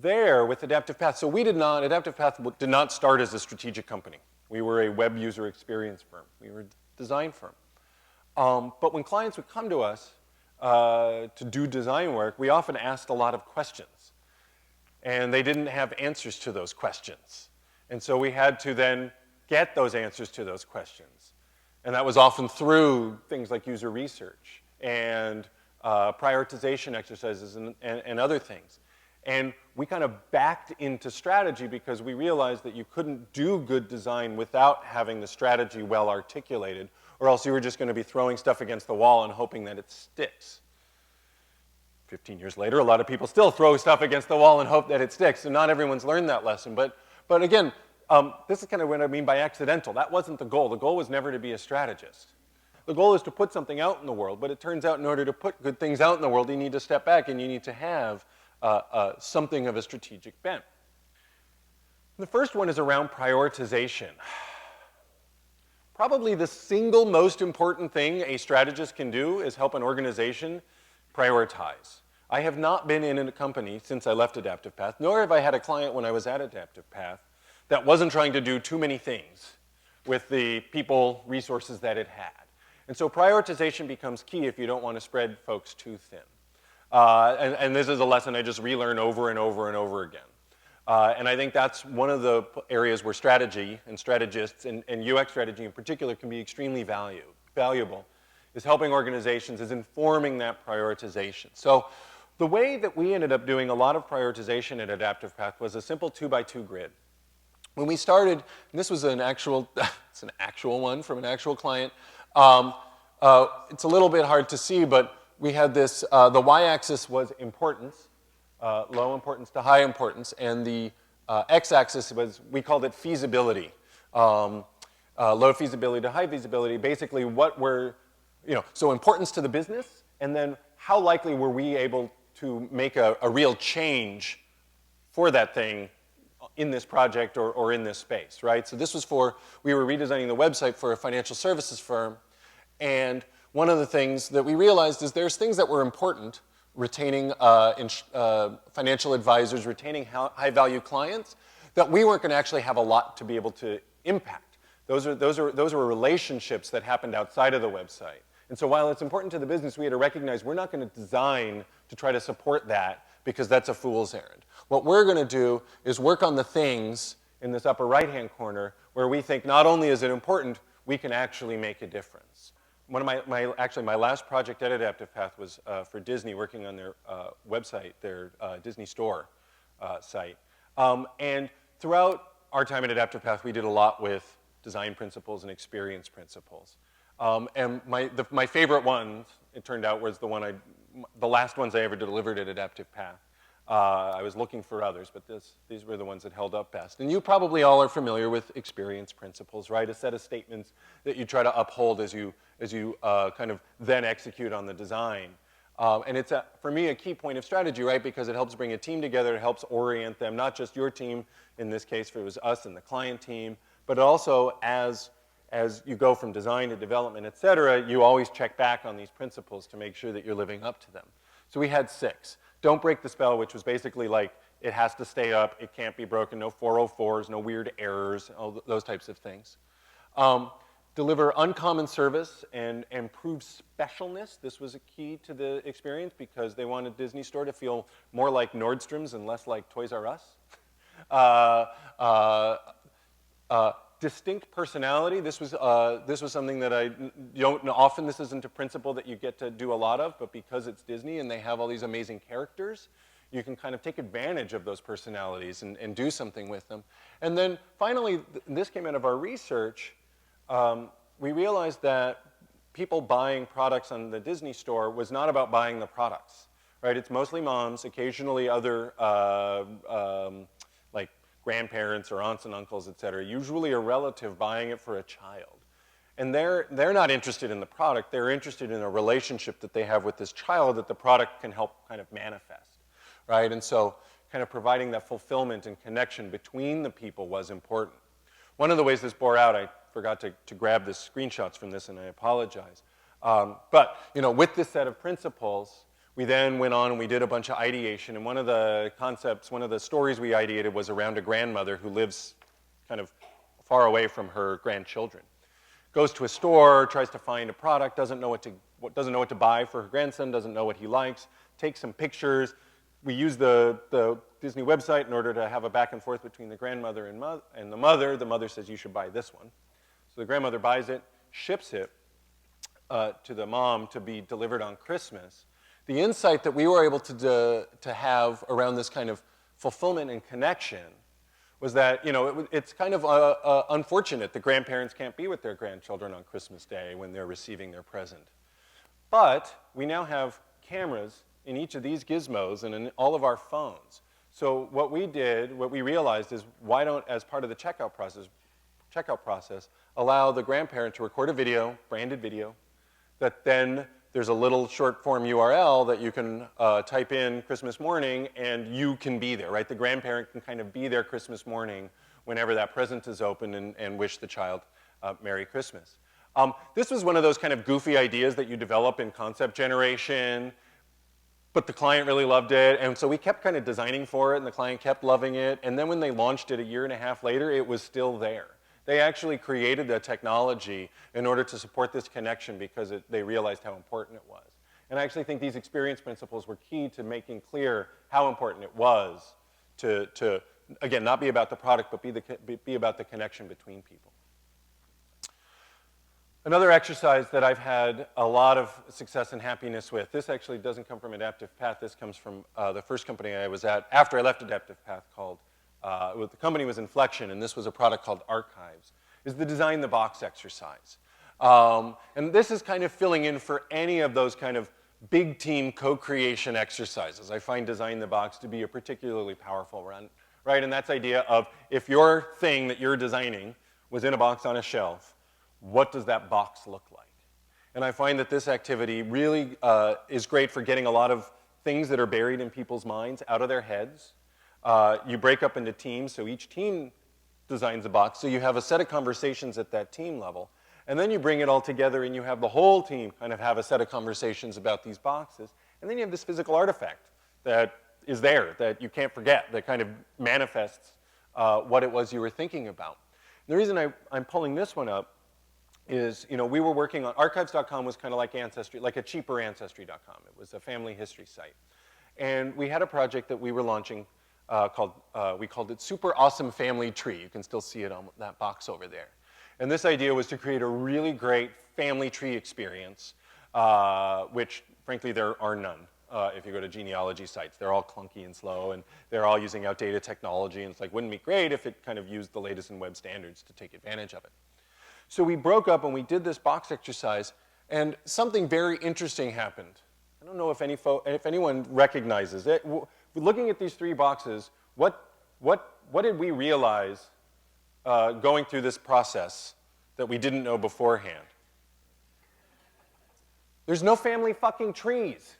there with Adaptive Path, so Adaptive Path did not start as a strategic company. We were a web user experience firm. We were a design firm. But when clients would come to us to do design work, we often asked a lot of questions. And they didn't have answers to those questions. And so we had to then get those answers to those questions. And that was often through things like user research and prioritization exercises and other things. And we kind of backed into strategy because we realized that you couldn't do good design without having the strategy well articulated, or else you were just going to be throwing stuff against the wall and hoping that it sticks. 15 years later, a lot of people still throw stuff against the wall and hope that it sticks, and not everyone's learned that lesson. But again, this is kind of what I mean by accidental. That wasn't the goal. The goal was never to be a strategist. The goal is to put something out in the world, but it turns out in order to put good things out in the world, you need to step back and you need to have something of a strategic bent. The first one is around prioritization. Probably the single most important thing a strategist can do is help an organization prioritize. I have not been in a company since I left Adaptive Path, nor have I had a client when I was at Adaptive Path that wasn't trying to do too many things with the people, resources that it had. And so prioritization becomes key if you don't want to spread folks too thin. And this is a lesson I just relearn over and over and over again. And I think that's one of the areas where strategy and strategists and UX strategy in particular can be extremely valuable, is helping organizations, is informing that prioritization. So the way that we ended up doing a lot of prioritization at Adaptive Path was a simple 2x2 grid. When we started, and this was it's an actual one from an actual client. It's a little bit hard to see, but we had this, the y-axis was importance, low importance to high importance, and the x-axis was, we called it feasibility. Low feasibility to high feasibility, basically what were, so importance to the business, and then how likely were we able to make a real change for that thing in this project or in this space, right? So this was we were redesigning the website for a financial services firm, and one of the things that we realized is there's things that were important, retaining financial advisors, retaining high-value clients, that we weren't going to actually have a lot to be able to impact. Those were relationships that happened outside of the website. And so while it's important to the business, we had to recognize we're not going to design to try to support that because that's a fool's errand. What we're going to do is work on the things in this upper right-hand corner where we think not only is it important, we can actually make a difference. One of my last project at Adaptive Path was for Disney, working on their website, their Disney Store site. And throughout our time at Adaptive Path, we did a lot with design principles and experience principles. And my favorite ones, it turned out, was the last ones I ever delivered at Adaptive Path. I was looking for others, but these were the ones that held up best. And you probably all are familiar with experience principles, right? A set of statements that you try to uphold as you kind of then execute on the design. And it's, for me, a key point of strategy, right? Because it helps bring a team together, it helps orient them, not just your team, in this case, if it was us and the client team, but also as you go from design to development, et cetera, you always check back on these principles to make sure that you're living up to them. So we had 6. Don't break the spell, which was basically like, it has to stay up, it can't be broken, no 404s, no weird errors, all those types of things. Deliver uncommon service and improve specialness. This was a key to the experience because they wanted Disney Store to feel more like Nordstrom's and less like Toys R Us. Distinct personality. This was something that I don't know. Often this isn't a principle that you get to do a lot of, but because it's Disney and they have all these amazing characters, you can kind of take advantage of those personalities and do something with them. And then finally, this came out of our research, we realized that people buying products on the Disney Store was not about buying the products, right? It's mostly moms, occasionally other like grandparents or aunts and uncles, et cetera, usually a relative buying it for a child. And they're not interested in the product, they're interested in a relationship that they have with this child that the product can help kind of manifest, right? And so kind of providing that fulfillment and connection between the people was important. One of the ways this bore out, I forgot to grab the screenshots from this and I apologize. But with this set of principles, We then went on and we did a bunch of ideation, and one of the concepts, one of the stories we ideated was around a grandmother who lives kind of far away from her grandchildren. Goes to a store, tries to find a product, doesn't know what to buy for her grandson, doesn't know what he likes, takes some pictures. We use the Disney website in order to have a back and forth between the grandmother and the mother. The mother says, you should buy this one. So the grandmother buys it, ships it to the mom to be delivered on Christmas. The insight that we were able to have around this kind of fulfillment and connection was that, you know, it's kind of unfortunate that grandparents can't be with their grandchildren on Christmas Day when they're receiving their present. But we now have cameras in each of these gizmos and in all of our phones. So what we realized is, why don't, as part of the checkout process, allow the grandparent to record a video, branded video, that then there's a little short form URL that you can type in Christmas morning and you can be there, right? The grandparent can kind of be there Christmas morning whenever that present is open and wish the child Merry Christmas. This was one of those kind of goofy ideas that you develop in concept generation, but the client really loved it, and so we kept kind of designing for it, and the client kept loving it, and then when they launched it a year and a half later, it was still there. They actually created the technology in order to support this connection because they realized how important it was. And I actually think these experience principles were key to making clear how important it was to again, not be about the product, but be about the connection between people. Another exercise that I've had a lot of success and happiness with, this actually doesn't come from Adaptive Path, this comes from the first company I was at after I left Adaptive Path called, the company was Inflection, and this was a product called Archives, is the design the box exercise. And this is kind of filling in for any of those kind of big team co-creation exercises. I find design the box to be a particularly powerful one, right? And that's the idea of, if your thing that you're designing was in a box on a shelf, what does that box look like? And I find that this activity really is great for getting a lot of things that are buried in people's minds out of their heads. You break up into teams, so each team designs a box, so you have a set of conversations at that team level. And then you bring it all together and you have the whole team kind of have a set of conversations about these boxes. And then you have this physical artifact that is there, that you can't forget, that kind of manifests what it was you were thinking about. And the reason I'm pulling this one up is, you know, we were working on, archives.com was kind of like Ancestry, like a cheaper Ancestry.com. It was a family history site. And we had a project that we were launching we called it Super Awesome Family Tree. You can still see it on that box over there. And this idea was to create a really great family tree experience, which frankly there are none. If you go to genealogy sites, they're all clunky and slow, and they're all using outdated technology, and it's like, wouldn't it be great if it kind of used the latest in web standards to take advantage of it. So we broke up and we did this box exercise, and something very interesting happened. I don't know if anyone recognizes it. Looking at these three boxes, what did we realize going through this process that we didn't know beforehand? There's no family fucking trees.